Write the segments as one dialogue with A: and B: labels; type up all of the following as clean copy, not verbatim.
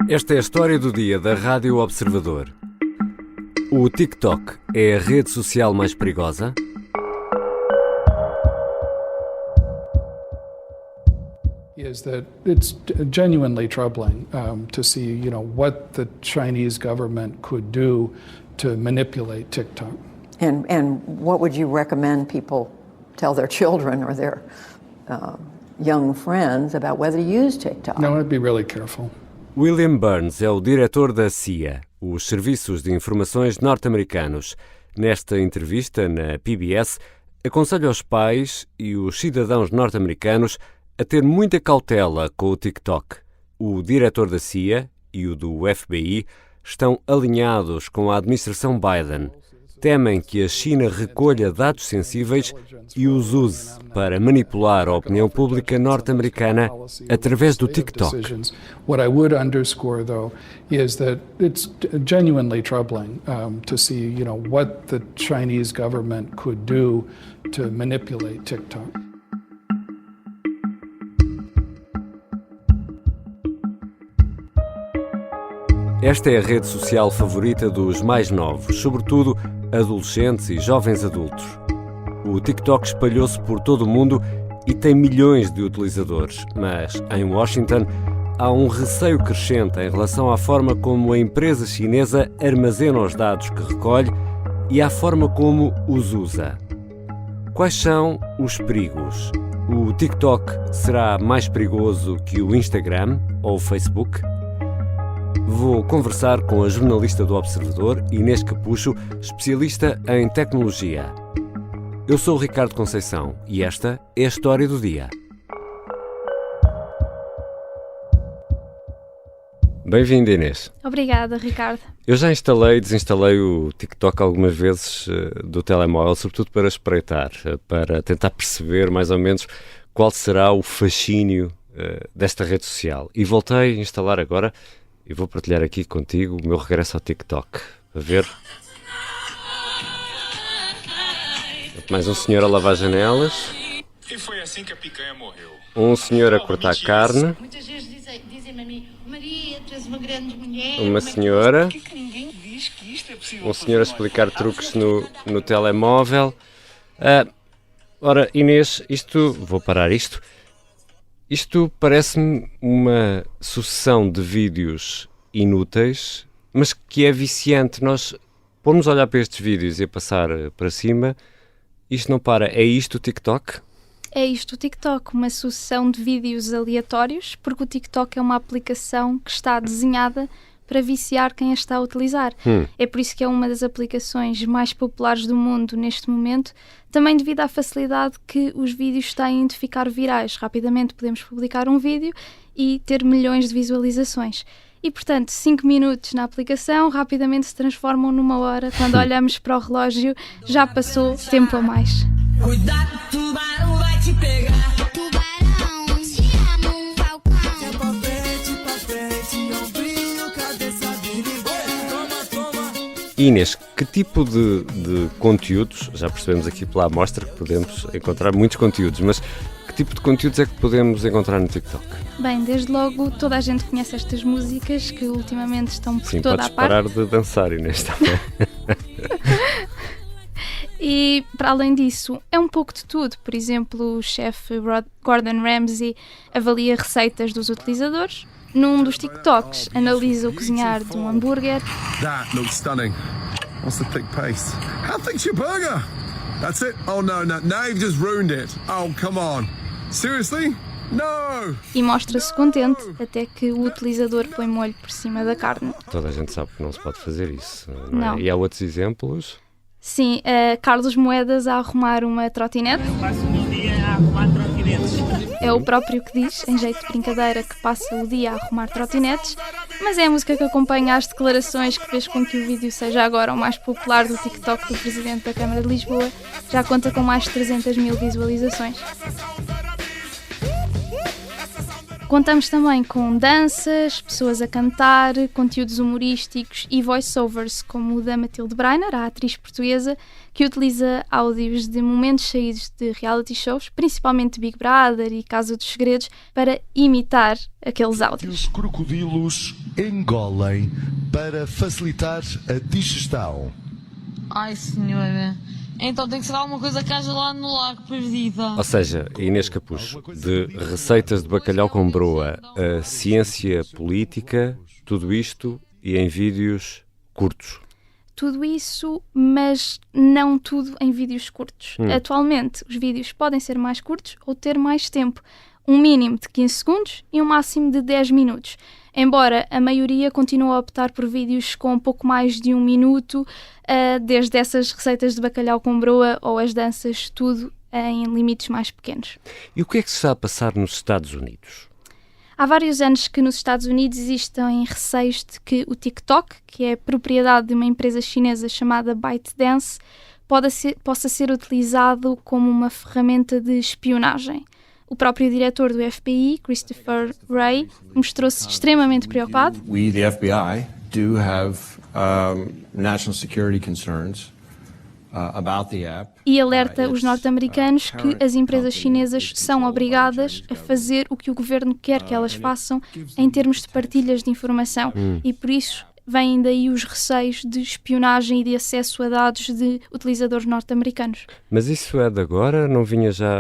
A: Esta é a história do dia da Rádio Observador. O TikTok é a rede social mais perigosa?
B: Is that it's genuinely troubling to see, what the Chinese government could do to manipulate TikTok.
C: And what would you recommend people tell their children or their young friends about whether to use TikTok?
B: No, I'd be really careful.
A: William Burns é o diretor da CIA, os Serviços de Informações norte-americanos. Nesta entrevista na PBS, aconselha os pais e os cidadãos norte-americanos a ter muita cautela com o TikTok. O diretor da CIA e o do FBI estão alinhados com a administração Biden. Temem que a China recolha dados sensíveis e os use para manipular a opinião pública norte-americana através do TikTok.
B: What I would underscore, though, is that it's genuinely troubling to see, what the Chinese government could do to manipulate TikTok.
A: Esta é a rede social favorita dos mais novos, sobretudo adolescentes e jovens adultos. O TikTok espalhou-se por todo o mundo e tem milhões de utilizadores, mas em Washington há um receio crescente em relação à forma como a empresa chinesa armazena os dados que recolhe e à forma como os usa. Quais são os perigos? O TikTok será mais perigoso que o Instagram ou o Facebook? Vou conversar com a jornalista do Observador, Inês Capucho, especialista em tecnologia. Eu sou o Ricardo Conceição e esta é a história do dia. Bem-vinda, Inês.
D: Obrigada, Ricardo.
A: Eu já desinstalei o TikTok algumas vezes do telemóvel, sobretudo para espreitar, para tentar perceber mais ou menos qual será o fascínio desta rede social. E voltei a instalar agora. E vou partilhar aqui contigo o meu regresso ao TikTok. A ver? Mais um senhor a lavar janelas.
E: E foi assim que a picanha morreu.
A: Um senhor a cortar carne.
F: Muitas vezes dizem-me a mim, Maria, tu és uma grande mulher.
A: Uma senhora.
E: Por que ninguém diz que isto é possível?
A: Um senhor a explicar truques no telemóvel. Ora, Inês, vou parar isto. Isto parece-me uma sucessão de vídeos inúteis, mas que é viciante. Nós pomos a olhar para estes vídeos e a passar para cima, isto não para. É isto o TikTok?
D: É isto o TikTok, uma sucessão de vídeos aleatórios, porque o TikTok é uma aplicação que está desenhada para viciar quem a está a utilizar. É por isso que é uma das aplicações mais populares do mundo neste momento, também devido à facilidade que os vídeos têm de ficar virais. Rapidamente podemos publicar um vídeo e ter milhões de visualizações. E, portanto, 5 minutos na aplicação rapidamente se transformam numa hora. Quando olhamos para o relógio, já passou tempo a mais.
G: Cuidado, tubarão vai te pegar.
A: Inês, que tipo de conteúdos, já percebemos aqui pela amostra que podemos encontrar muitos conteúdos, mas que tipo de conteúdos é que podemos encontrar no TikTok?
D: Bem, desde logo toda a gente conhece estas músicas que ultimamente estão por toda a parte.
A: Sim, podes parar de dançar, Inês, também.
D: E, para além disso, é um pouco de tudo. Por exemplo, o chefe Gordon Ramsay avalia receitas dos utilizadores. Num dos TikToks, analisa o cozinhar de um hambúrguer.
H: That looks stunning. What's the thick paste? How thick's your burger? That's it? Oh no, now you've just ruined it. Oh, come on. Seriously? No!
D: E mostra-se contente até que o utilizador põe molho por cima da carne.
A: Toda a gente sabe que não se pode fazer isso,
D: não
A: é? E há outros exemplos?
D: Sim, Carlos Moedas a arrumar uma trotinete.
G: Eu passo o meu dia a arrumar trotinetes.
D: É o próprio que diz, em jeito de brincadeira, que passa o dia a arrumar trotinetes, mas é a música que acompanha as declarações que fez com que o vídeo seja agora o mais popular do TikTok do Presidente da Câmara de Lisboa. Já conta com mais de 300 mil visualizações. Contamos também com danças, pessoas a cantar, conteúdos humorísticos e voiceovers, como o da Matilde Breiner, a atriz portuguesa, que utiliza áudios de momentos saídos de reality shows, principalmente Big Brother e Casa dos Segredos, para imitar aqueles áudios.
I: Os crocodilos engolem para facilitar a digestão.
F: Ai, senhora. Então tem que ser alguma coisa que haja lá no lago perdida.
A: Ou seja, Inês Capucho, de receitas de bacalhau com broa a ciência política, tudo isto e em vídeos curtos.
D: Tudo isso, mas não tudo em vídeos curtos. Atualmente, os vídeos podem ser mais curtos ou ter mais tempo. Um mínimo de 15 segundos e um máximo de 10 minutos. Embora a maioria continue a optar por vídeos com um pouco mais de 1 minuto, desde essas receitas de bacalhau com broa ou as danças, tudo em limites mais pequenos.
A: E o que é que se está a passar nos Estados Unidos?
D: Há vários anos que nos Estados Unidos existem receios de que o TikTok, que é propriedade de uma empresa chinesa chamada ByteDance, possa ser utilizado como uma ferramenta de espionagem. O próprio diretor do FBI, Christopher Wray, mostrou-se extremamente preocupado.
J: We, the FBI, do have national security concerns about the app.
D: E alerta os norte-americanos que as empresas chinesas são obrigadas a fazer o que o governo quer que elas façam em termos de partilhas de informação. E por isso vêm daí os receios de espionagem e de acesso a dados de utilizadores norte-americanos.
A: Mas isso é de agora? Não vinha já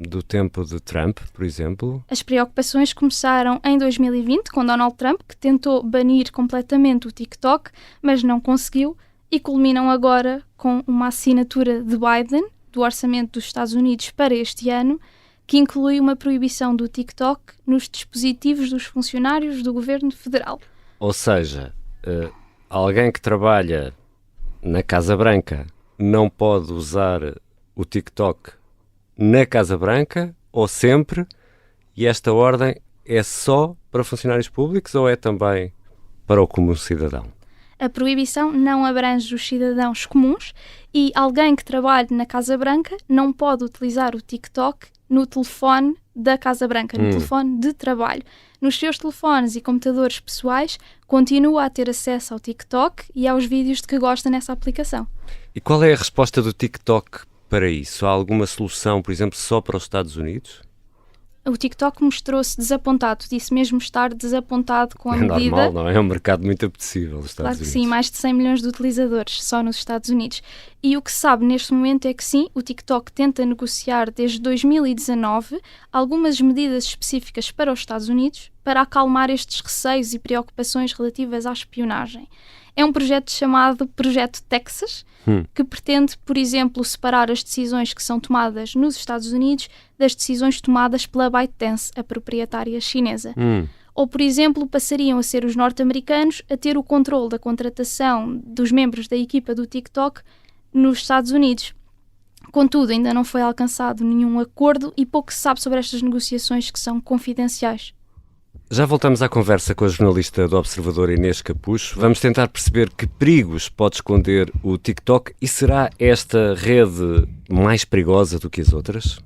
A: do tempo de Trump, por exemplo?
D: As preocupações começaram em 2020 com Donald Trump, que tentou banir completamente o TikTok, mas não conseguiu, e culminam agora com uma assinatura de Biden, do orçamento dos Estados Unidos para este ano, que inclui uma proibição do TikTok nos dispositivos dos funcionários do governo federal.
A: Ou seja, alguém que trabalha na Casa Branca não pode usar o TikTok na Casa Branca ou sempre, e esta ordem é só para funcionários públicos ou é também para o comum cidadão?
D: A proibição não abrange os cidadãos comuns e alguém que trabalhe na Casa Branca não pode utilizar o TikTok no telefone da Casa Branca, no telefone de trabalho. Nos seus telefones e computadores pessoais, continua a ter acesso ao TikTok e aos vídeos de que gosta nessa aplicação.
A: E qual é a resposta do TikTok para isso? Há alguma solução, por exemplo, só para os Estados Unidos?
D: O TikTok mostrou-se desapontado, disse mesmo estar desapontado com a medida.
A: É normal, não é? É um mercado muito apetecível, os Estados
D: Claro que
A: Unidos.
D: sim, mais de 100 milhões de utilizadores só nos Estados Unidos. E o que se sabe neste momento é que sim, o TikTok tenta negociar desde 2019 algumas medidas específicas para os Estados Unidos para acalmar estes receios e preocupações relativas à espionagem. É um projeto chamado Projeto Texas, que pretende, por exemplo, separar as decisões que são tomadas nos Estados Unidos das decisões tomadas pela ByteDance, a proprietária chinesa. Ou, por exemplo, passariam a ser os norte-americanos a ter o controle da contratação dos membros da equipa do TikTok nos Estados Unidos. Contudo, ainda não foi alcançado nenhum acordo e pouco se sabe sobre estas negociações que são confidenciais.
A: Já voltamos à conversa com a jornalista do Observador Inês Capucho. Vamos tentar perceber que perigos pode esconder o TikTok e será esta rede mais perigosa do que as outras?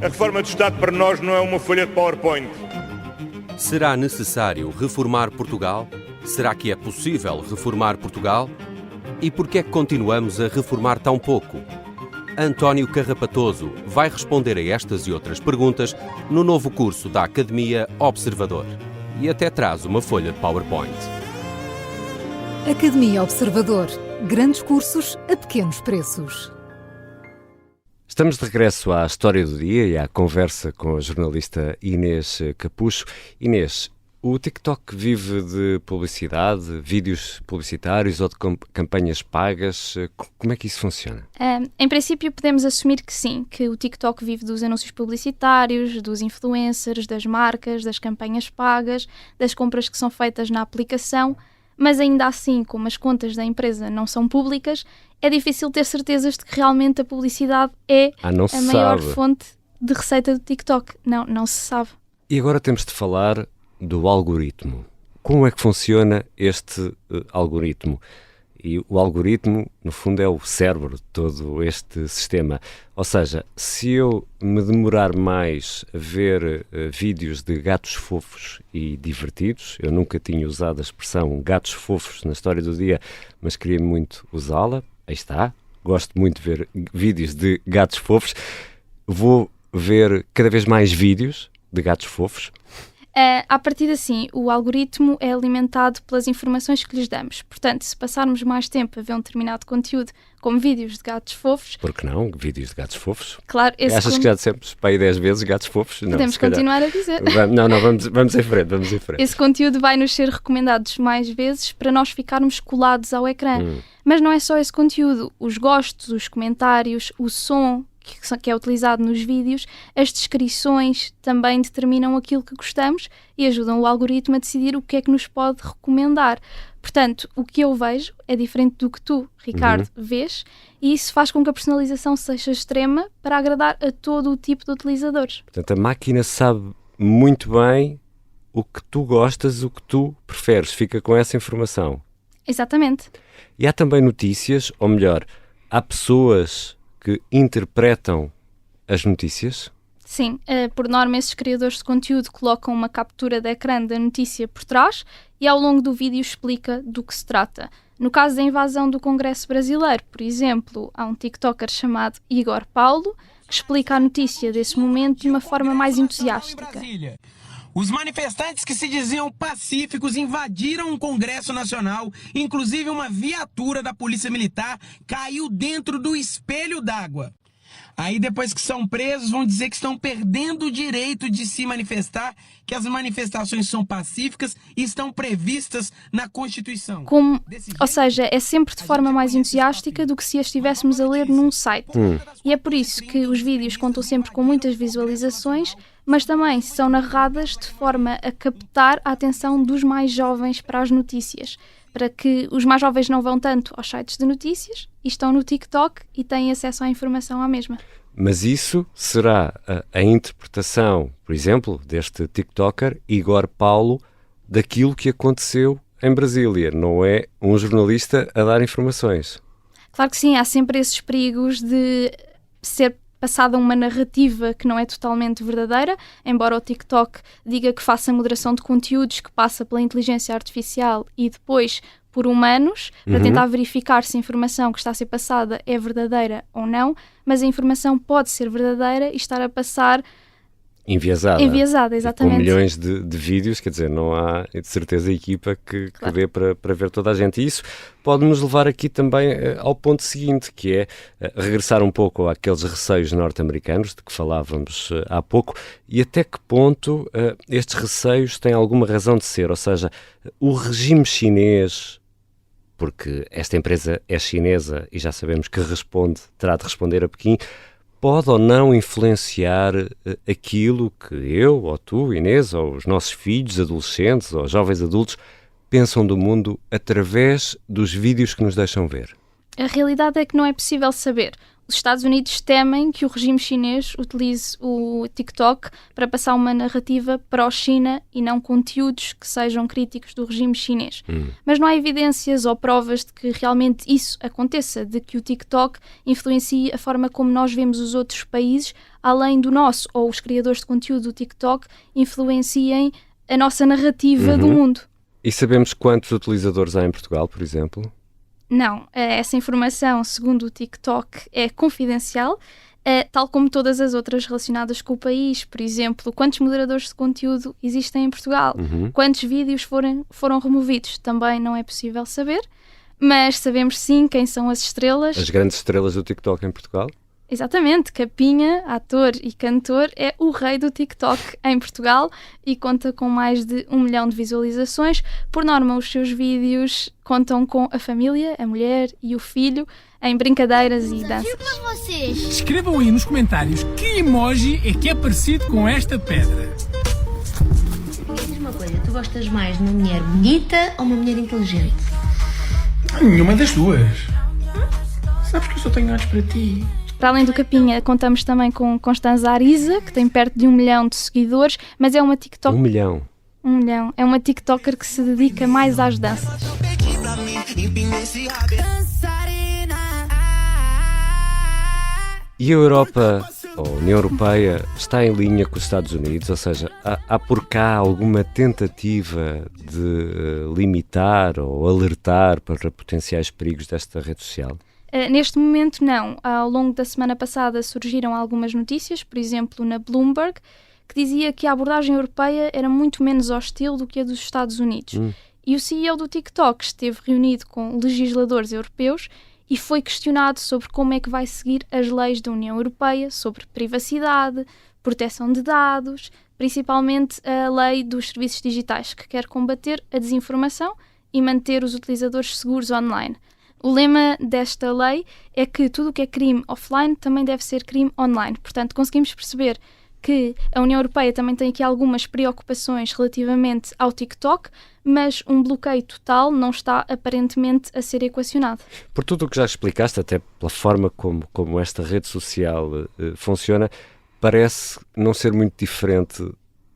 E: A reforma do Estado para nós não é uma folha de PowerPoint.
K: Será necessário reformar Portugal? Será que é possível reformar Portugal? E por que é que continuamos a reformar tão pouco? António Carrapatoso vai responder a estas e outras perguntas no novo curso da Academia Observador. E até traz uma folha de PowerPoint.
L: Academia Observador. Grandes cursos a pequenos preços.
A: Estamos de regresso à História do Dia e à conversa com a jornalista Inês Capucho. Inês, o TikTok vive de publicidade, vídeos publicitários ou de campanhas pagas? Como é que isso funciona?
D: Em princípio podemos assumir que sim, que o TikTok vive dos anúncios publicitários, dos influencers, das marcas, das campanhas pagas, das compras que são feitas na aplicação, mas ainda assim, como as contas da empresa não são públicas, é difícil ter certezas de que realmente a publicidade é a maior fonte de receita do TikTok. Não se sabe.
A: E agora temos de falar do algoritmo. Como é que funciona este algoritmo? E o algoritmo, no fundo, é o cérebro de todo este sistema. Ou seja, se eu me demorar mais a ver vídeos de gatos fofos e divertidos, eu nunca tinha usado a expressão gatos fofos na história do dia, mas queria muito usá-la, aí está, gosto muito de ver vídeos de gatos fofos, vou ver cada vez mais vídeos de gatos fofos.
D: A partir assim, o algoritmo é alimentado pelas informações que lhes damos. Portanto, se passarmos mais tempo a ver um determinado conteúdo, como vídeos de gatos fofos...
A: Por que não? Vídeos de gatos fofos?
D: Claro,
A: Achas que já dissemos para aí 10 vezes gatos fofos? Não,
D: podemos continuar a dizer.
A: Vamos em frente,
D: Esse conteúdo vai nos ser recomendados mais vezes para nós ficarmos colados ao ecrã. Mas não é só esse conteúdo. Os gostos, os comentários, o som que é utilizado nos vídeos, as descrições também determinam aquilo que gostamos e ajudam o algoritmo a decidir o que é que nos pode recomendar. Portanto, o que eu vejo é diferente do que tu, Ricardo, vês, e isso faz com que a personalização seja extrema para agradar a todo o tipo de utilizadores.
A: Portanto, a máquina sabe muito bem o que tu gostas, o que tu preferes, fica com essa informação.
D: Exatamente.
A: E há também notícias, ou melhor, há pessoas que interpretam as notícias?
D: Sim, por norma esses criadores de conteúdo colocam uma captura de ecrã da notícia por trás e ao longo do vídeo explica do que se trata. No caso da invasão do Congresso brasileiro, por exemplo, há um TikToker chamado Igor Paulo que explica a notícia desse momento de uma forma mais entusiástica.
M: Os manifestantes que se diziam pacíficos invadiram um Congresso Nacional, inclusive uma viatura da Polícia Militar caiu dentro do espelho d'água. Aí depois que são presos vão dizer que estão perdendo o direito de se manifestar, que as manifestações são pacíficas e estão previstas na Constituição.
D: Ou seja, é sempre de forma mais entusiástica do que se a estivéssemos a ler num site. E é por isso que os vídeos contam sempre com muitas visualizações, mas também são narradas de forma a captar a atenção dos mais jovens para as notícias, para que os mais jovens não vão tanto aos sites de notícias e estão no TikTok e têm acesso à informação à mesma.
A: Mas isso será a interpretação, por exemplo, deste TikToker Igor Paulo, daquilo que aconteceu em Brasília, não é um jornalista a dar informações.
D: Claro que sim, há sempre esses perigos de ser passada uma narrativa que não é totalmente verdadeira, embora o TikTok diga que faça moderação de conteúdos que passa pela inteligência artificial e depois por humanos, para tentar verificar se a informação que está a ser passada é verdadeira ou não, mas a informação pode ser verdadeira e estar a passar enviesada, exatamente.
A: Com milhões de vídeos, quer dizer, não há de certeza equipa que dê para ver toda a gente. E isso pode nos levar aqui também ao ponto seguinte, que é regressar um pouco àqueles receios norte-americanos de que falávamos há pouco, e até que ponto estes receios têm alguma razão de ser, ou seja, o regime chinês, porque esta empresa é chinesa e já sabemos que terá de responder a Pequim, pode ou não influenciar aquilo que eu, ou tu, Inês, ou os nossos filhos, adolescentes, ou jovens adultos, pensam do mundo através dos vídeos que nos deixam ver?
D: A realidade é que não é possível saber. Os Estados Unidos temem que o regime chinês utilize o TikTok para passar uma narrativa pró-China e não conteúdos que sejam críticos do regime chinês. Mas não há evidências ou provas de que realmente isso aconteça, de que o TikTok influencie a forma como nós vemos os outros países, além do nosso, ou os criadores de conteúdo do TikTok influenciem a nossa narrativa do mundo.
A: E sabemos quantos utilizadores há em Portugal, por exemplo?
D: Não, essa informação, segundo o TikTok, é confidencial, tal como todas as outras relacionadas com o país. Por exemplo, quantos moderadores de conteúdo existem em Portugal? Quantos vídeos foram removidos? Também não é possível saber, mas sabemos sim quem são as estrelas.
A: As grandes estrelas do TikTok em Portugal?
D: Exatamente, Capinha, ator e cantor, é o rei do TikTok em Portugal e conta com mais de 1 milhão de visualizações. Por norma, os seus vídeos contam com a família, a mulher e o filho em brincadeiras e danças.
N: Escrevam aí nos comentários que emoji é que é parecido com esta pedra.
O: Diz uma coisa, tu gostas mais de uma mulher bonita ou uma mulher inteligente?
N: Nenhuma das duas. Sabes que eu só tenho olhos para ti.
D: Para além do Capinha, contamos também com Constanza Ariza, que tem perto de 1 milhão de seguidores, mas é uma TikTok...
A: 1 milhão?
D: 1 milhão. É uma TikToker que se dedica mais às danças.
A: E a Europa, ou a União Europeia, está em linha com os Estados Unidos? Ou seja, há por cá alguma tentativa de limitar ou alertar para potenciais perigos desta rede social?
D: Neste momento, não. Ao longo da semana passada surgiram algumas notícias, por exemplo, na Bloomberg, que dizia que a abordagem europeia era muito menos hostil do que a dos Estados Unidos. E o CEO do TikTok esteve reunido com legisladores europeus e foi questionado sobre como é que vai seguir as leis da União Europeia sobre privacidade, proteção de dados, principalmente a lei dos serviços digitais, que quer combater a desinformação e manter os utilizadores seguros online. O lema desta lei é que tudo o que é crime offline também deve ser crime online. Portanto, conseguimos perceber que a União Europeia também tem aqui algumas preocupações relativamente ao TikTok, mas um bloqueio total não está aparentemente a ser equacionado.
A: Por tudo o que já explicaste, até pela forma como esta rede social funciona, parece não ser muito diferente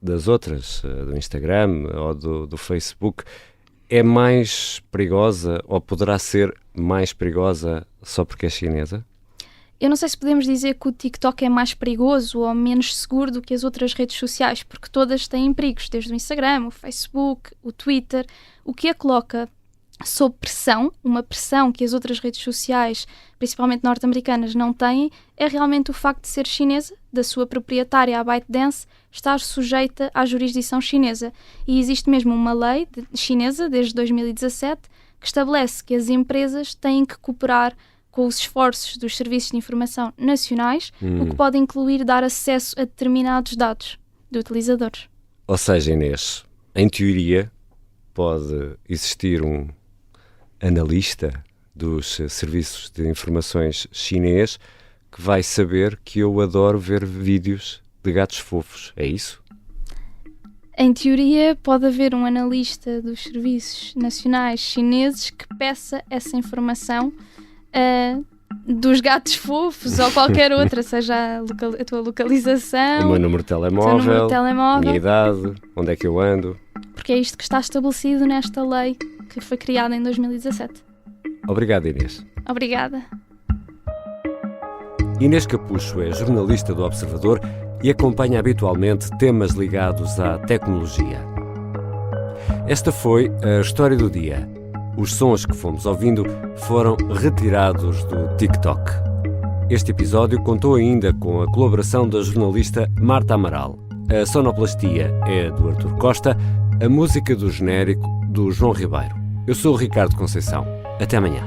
A: das outras, do Instagram ou do Facebook. É mais perigosa ou poderá ser mais perigosa só porque é chinesa?
D: Eu não sei se podemos dizer que o TikTok é mais perigoso ou menos seguro do que as outras redes sociais, porque todas têm perigos, desde o Instagram, o Facebook, o Twitter, o que a coloca sob pressão, uma pressão que as outras redes sociais, principalmente norte-americanas, não têm, é realmente o facto de ser chinesa, da sua proprietária, a ByteDance, estar sujeita à jurisdição chinesa. E existe mesmo uma lei chinesa, desde 2017, que estabelece que as empresas têm que cooperar com os esforços dos serviços de informação nacionais, o que pode incluir dar acesso a determinados dados de utilizadores.
A: Ou seja, Inês, em teoria, pode existir um analista dos serviços de informações chinês que vai saber que eu adoro ver vídeos de gatos fofos. É isso?
D: Em teoria, pode haver um analista dos serviços nacionais chineses que peça essa informação dos gatos fofos ou qualquer outra, seja a tua localização,
A: o meu número de telemóvel, a minha idade, onde é que eu ando.
D: Porque é isto que está estabelecido nesta lei que foi criada em 2017.
A: Obrigado, Inês.
D: Obrigada.
A: Inês Capucho é jornalista do Observador e acompanha habitualmente temas ligados à tecnologia. Esta foi a história do dia. Os sons que fomos ouvindo foram retirados do TikTok. Este episódio contou ainda com a colaboração da jornalista Marta Amaral. A sonoplastia é do Artur Costa, a música do genérico do João Ribeiro. Eu sou o Ricardo Conceição. Até amanhã.